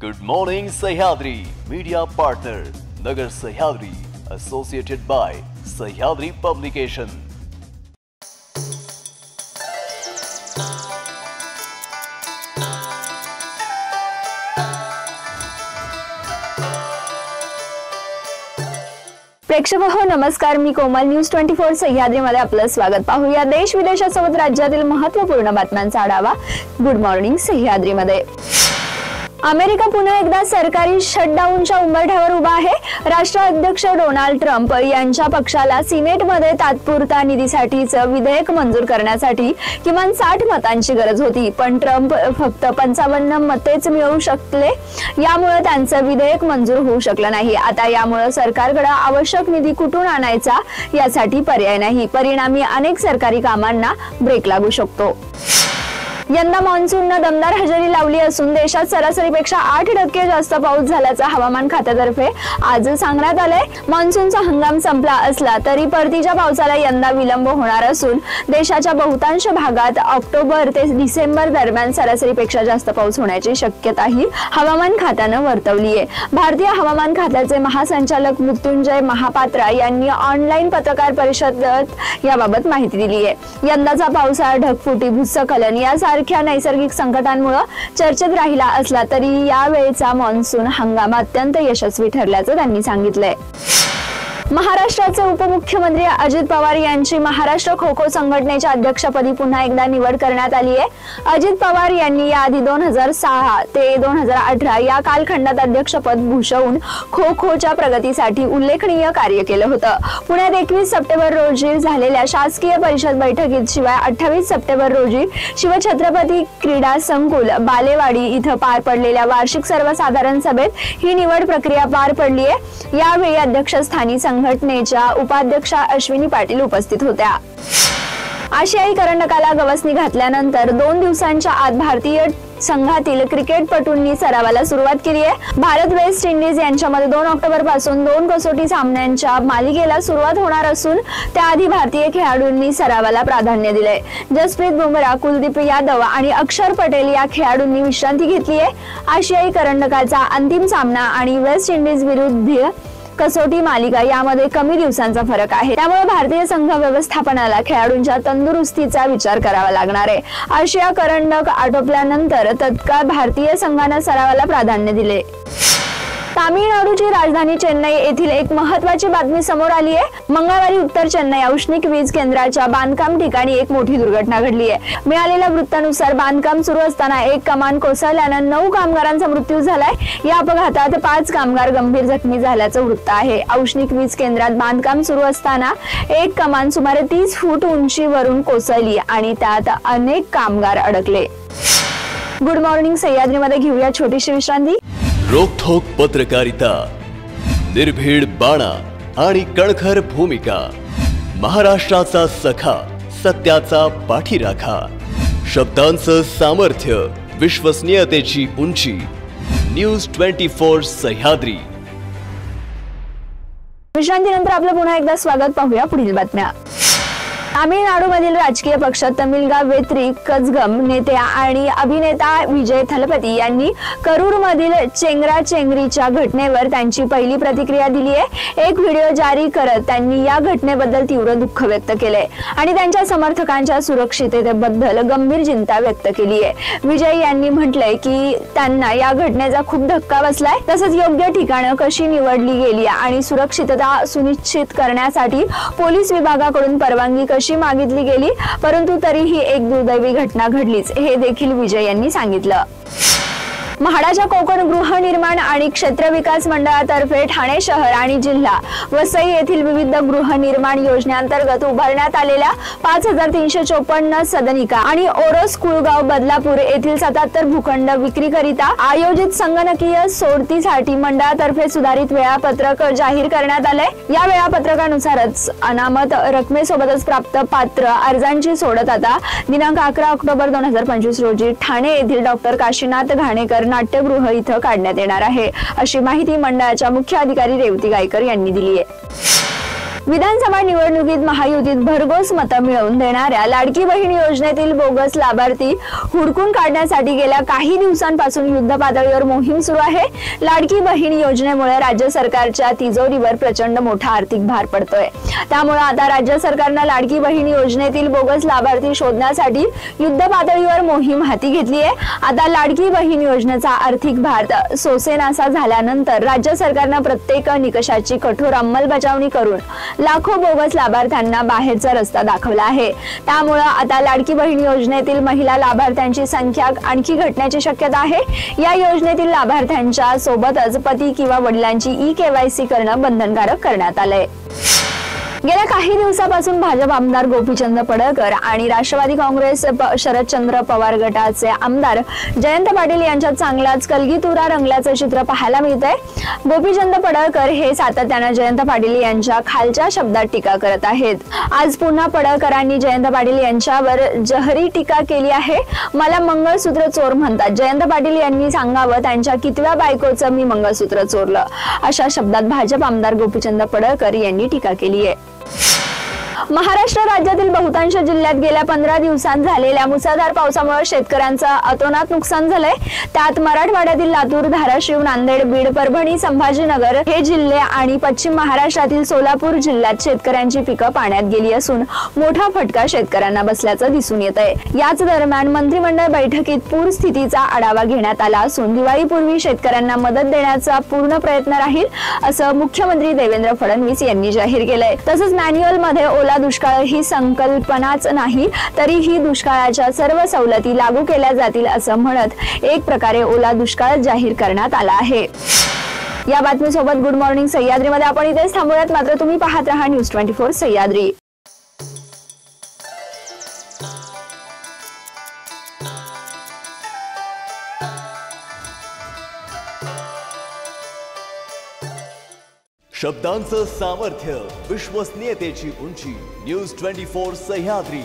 Good morning Sahyadri media partner नगर Sahyadri associated bye Sahyadri publication. प्रेक्षक हो नमस्कार, मी कोमल न्यूज 24 सह्याद्री मध्ये आपलं स्वागत। पाहूया देश विदेशासोबत राज्यातील महत्त्वपूर्ण बातम्यांचा आढावा गुड मॉर्निंग सह्याद्री मध्ये। अमेरिका पुन्हा एकदा सरकारी शटडाऊनच्या उंबरठ्यावर उभा आहे। राष्ट्राध्यक्ष डोनाल्ड ट्रम्प यांच्या पक्षाला सिनेटमध्ये तात्पुरता निधीसाठीचं विधेयक मंजूर करण्यासाठी किमान 60 मतांची गरज होती, पण ट्रम्प फक्त 55 मतेच मिळवू शकले। यामुळे त्यांचं विधेयक मंजूर होऊ शकलं नाही। आता यामुळे सरकारकडे आवश्यक निधी कुठून आणायचा यासाठी पर्याय नाही। परिणामी अनेक सरकारी कामांना ब्रेक लागू शकतो। यंदा मान्सूनने दमदार हजेरी लावली असून देशात सरासरीपेक्षा 8% जास्त पाऊस झाल्याचं हवामान खात्यातर्फे आज सांगण्यात आलंय। मान्सूनचा हंगाम संपला असला तरी परतीच्या पावसाला यंदा विलंब होणार असून देशाच्या बहुतांश भागात ऑक्टोबर ते डिसेंबर दरम्यान सरासरीपेक्षा जास्त पाऊस होण्याची शक्यताही हवामान खात्याने वर्तवली आहे। भारतीय हवामान खात्याचे महासंचालक मृत्युंजय महापात्रा यांनी ऑनलाईन पत्रकार परिषदेत याबाबत माहिती दिली आहे। यंदाचा पावसाळा ढगफुटी, भूस्खलन यासारख्या नैसर्गिक संकटांमुळे चर्चेत राहिला असला तरी यावेळचा मान्सून हंगाम अत्यंत यशस्वी ठरल्याचं त्यांनी सांगितलंय। महाराष्ट्राचे उपमुख्यमंत्री अजित पवार यांची महाराष्ट्र खो खो संघटनेच्या अध्यक्षपदी पुन्हा एकदा निवड करण्यात आली आहे। अजित पवार यांनी याआधी 2006 ते 2018 या कालखंडात अध्यक्षपद भूषवून खो खोच्या प्रगतीसाठी उल्लेखनीय कार्य केलं होतं। पुण्यात 21 सप्टेंबर रोजी झालेल्या शासकीय परिषद बैठकीत शिवाय 28 सप्टेंबर रोजी शिवछत्रपती क्रीडा संकुल बालेवाडी इथं पार पडलेल्या वार्षिक सर्वसाधारण सभेत ही निवड प्रक्रिया पार पडली आहे। यावेळी अध्यक्षस्थानी संघटनेच्या उपाध्यक्षा अश्विनी पाटील उपस्थित होत्या। आशियाई करंडकाला गवसणी घातल्यानंतर 2 दिवसांच्या आत भारतीय संघातील क्रिकेटपटूंनी सरावाला सुरुवात केली आहे। भारत वेस्ट इंडिज यांच्यामध्ये 2 ऑक्टोबर पासून 2 कसोटी सामन्यांच्या मालिकेला सुरुवात होणार असून त्याआधी भारतीय खेळाडूंनी सरावाला प्राधान्य दिले। जसप्रीत बुमराह, कुलदीप यादव आणि अक्षर पटेल या खेळाडूंनी विश्रांती घेतली आहे। आशियाई करंडकाचा अंतिम सामना आणि वेस्ट इंडिज विरुद्ध कसोटी मालिका यामध्ये कमी दिवसांचा फरक आहे, त्यामुळे भारतीय संघ व्यवस्थापनाला खेळाडूंच्या तंदुरुस्तीचा विचार करावा लागणार आहे। आशिया करंडक आटोपल्यानंतर तत्काळ भारतीय संघाने सरावाला प्राधान्य दिले। तामिळनाडूची राजधानी चेन्नई येथील एक महत्त्वाची बातमी समोर आली आहे। मंगळवारी उत्तर चेन्नई औष्णिक वीज केंद्राच्या बांधकाम ठिकाणी एक मोठी दुर्घटना घडली आहे। मिळालेल्या वृत्तानुसार बांधकाम सुरू असताना एक कमान कोसळल्याने 9 कामगारांचा मृत्यू झालाय। या अपघातात 5 कामगार गंभीर जखमी झाल्याचं वृत्त आहे। औष्णिक वीज केंद्रात बांधकाम सुरू असताना एक कमान सुमारे 30 फूट उंचीवरून कोसळली आणि त्यात अनेक कामगार अडकले। गुड मॉर्निंग सह्याद्री मध्ये घेऊया छोटीशी विश्रांती। रोखोक पत्रकारिता, निर्भीड बाणा आणि कणखर भूमिका, महाराष्ट्राचा सखा, सत्याचा पाठीराखा, शब्दांचं सामर्थ्य, विश्वसनीयतेची उंची, न्यूज 24 सह्याद्री। विश्रांतीनंतर आपलं पुन्हा एकदा स्वागत। पाहूया पुढील बातम्या। तामिळनाडूमधील राजकीय पक्ष तमिळगा वेत्री कझगम नेते आणि अभिनेता विजय थलपती यांनी करूरमधील चेंगराचेंगरीच्या घटनेवर त्यांची पहिली प्रतिक्रिया दिली आहे। एक व्हिडिओ जारी करत त्यांनी या घटनेबद्दल तीव्र दुःख व्यक्त केले आणि त्यांच्या समर्थकांच्या सुरक्षिततेबद्दल गंभीर चिंता व्यक्त केली आहे। विजय यांनी म्हटलंय की त्यांना या घटनेचा खूप धक्का बसलाय, तसंच योग्य ठिकाणं कशी निवडली गेली आणि सुरक्षितता सुनिश्चित करण्यासाठी पोलीस विभागाकडून परवानगी कशी मागितली गेली, परंतु तरीही एक दुर्दैवी घटना घडलीच, हे देखील विजय यांनी सांगितलं। म्हाडाच्या कोकण गृहनिर्माण आणि क्षेत्र विकास मंडळातर्फे ठाणे शहर आणि जिल्हा वसई येथील विविध गृहनिर्माण योजनेअंतर्गत उभारण्यात आलेल्या 5354 सदनिका आणि ओरोस कुळगाव बदलापूर येथील 77 भूखंड विक्रीकरिता आयोजित संगणकीय सोडतीसाठी मंडळातर्फे सुधारित वेळापत्रक जाहीर करण्यात आले। या वेळापत्रकानुसारच अनामत रकमेसोबतच प्राप्त पात्र अर्जांची सोडत आता दिनांक 11 ऑक्टोबर 2025 रोजी ठाणे येथील डॉक्टर काशीनाथ घाणेकर नाट्यगृह इथं काढण्यात येणार आहे, अशी माहिती मंडळाच्या मुख्य अधिकारी रेवती गायकर यांनी दिली आहे। विधानसभा निवडणुकीत महायुतीत भरघोस मतं मिळवून देणाऱ्या लाडकी बहीण योजनेतील बोगस लाभार्थी हुडकून काढण्यासाठी गेल्या काही दिवसांपासून युद्ध पातळीवर मोहीम सुरू आहे। लाडकी बहीण योजनेमुळे राज्य सरकारच्या तिजोरीवर प्रचंड मोठा आर्थिक भार पडतोय। त्यामुळे आता राज्य सरकारने लाडकी बहीण योजनेतील बोगस लाभार्थी शोधण्यासाठी युद्ध पातळीवर मोहीम हाती घेतली आहे। आता लाडकी बहीण योजनेचा आर्थिक भार सोसेनासा झाल्यानंतर राज्य सरकारने प्रत्येक निकषाची कठोर अंमलबजावणी करून लाखो बोगस लाभार्थ्यांना बाहेरचा रस्ता दाखवला आहे। त्यामुळे आता लाडकी बहीण योजनेतील महिला लाभार्थ्यांची संख्या आणखी घटण्याची शक्यता आहे। या योजनेतील लाभार्थ्यांच्या सोबतच पती किंवा वडिलांची ई-केवायसी करणं बंधनकारक करण्यात आलंय। गेल्या काही दिवसापासून भाजप आमदार गोपीचंद पडळकर आणि राष्ट्रवादी काँग्रेस शरदचंद्र पवार गटाचे आमदार जयंत पाटील यांच्यात चांगलाच कलगीतुरा रंगल्याचं चित्र पाहायला मिळतंय। गोपीचंद पडळकर हे सातत्याने जयंत पाटील यांच्या खालच्या शब्दात टीका करत आहेत। आज पुन्हा पडळकरांनी जयंत पाटील यांच्यावर जहरी टीका केली आहे। मला मंगळसूत्र चोर म्हणतात। जयंत पाटील यांनी सांगावं त्यांच्या कितव्या बायकोचं मी मंगळसूत्र चोरलं, अशा शब्दात भाजप आमदार गोपीचंद पडळकर यांनी टीका केली आहे। महाराष्ट्र राज्यातील बहुतांश जिल्ह्यात गेल्या 15 दिवसांत झालेल्या मुसळधार पावसामुळे शेतकऱ्यांचं अतोनात नुकसान झालंय। त्यात मराठवाड्यातील लातूर, धाराशिव, नांदेड, बीड, परभणी, संभाजीनगर हे जिल्हे आणि पश्चिम महाराष्ट्रातील सोलापूर जिल्ह्यात शेतकऱ्यांची पिकं पाण्यात गेली असून मोठा फटका शेतकऱ्यांना बसल्याचं दिसून येतंय। याच दरम्यान मंत्रिमंडळ बैठकीत पूर स्थितीचा आढावा घेण्यात आला असून दिवाळीपूर्वी शेतकऱ्यांना मदत देण्याचा पूर्ण प्रयत्न राहील असं मुख्यमंत्री देवेंद्र फडणवीस यांनी जाहीर केलंय। तसंच मॅन्युअल मध्ये ओला दुष्काळ ही संकल्पनाच नाही तरीही दुष्काळाच्या सर्व सवलती लागू केल्या जातील असं म्हणत एक प्रकारे ओला दुष्काळ जाहीर करण्यात आला आहे। या बातमीसोबत गुड मॉर्निंग सह्याद्रीमध्ये आपण इथेच थांबूयात, मात्र तुम्ही पाहत रहा न्यूज 24 सह्याद्री। शब्दांचं सामर्थ्य, विश्वसनीयतेची उंची, न्यूज 24 सह्याद्री।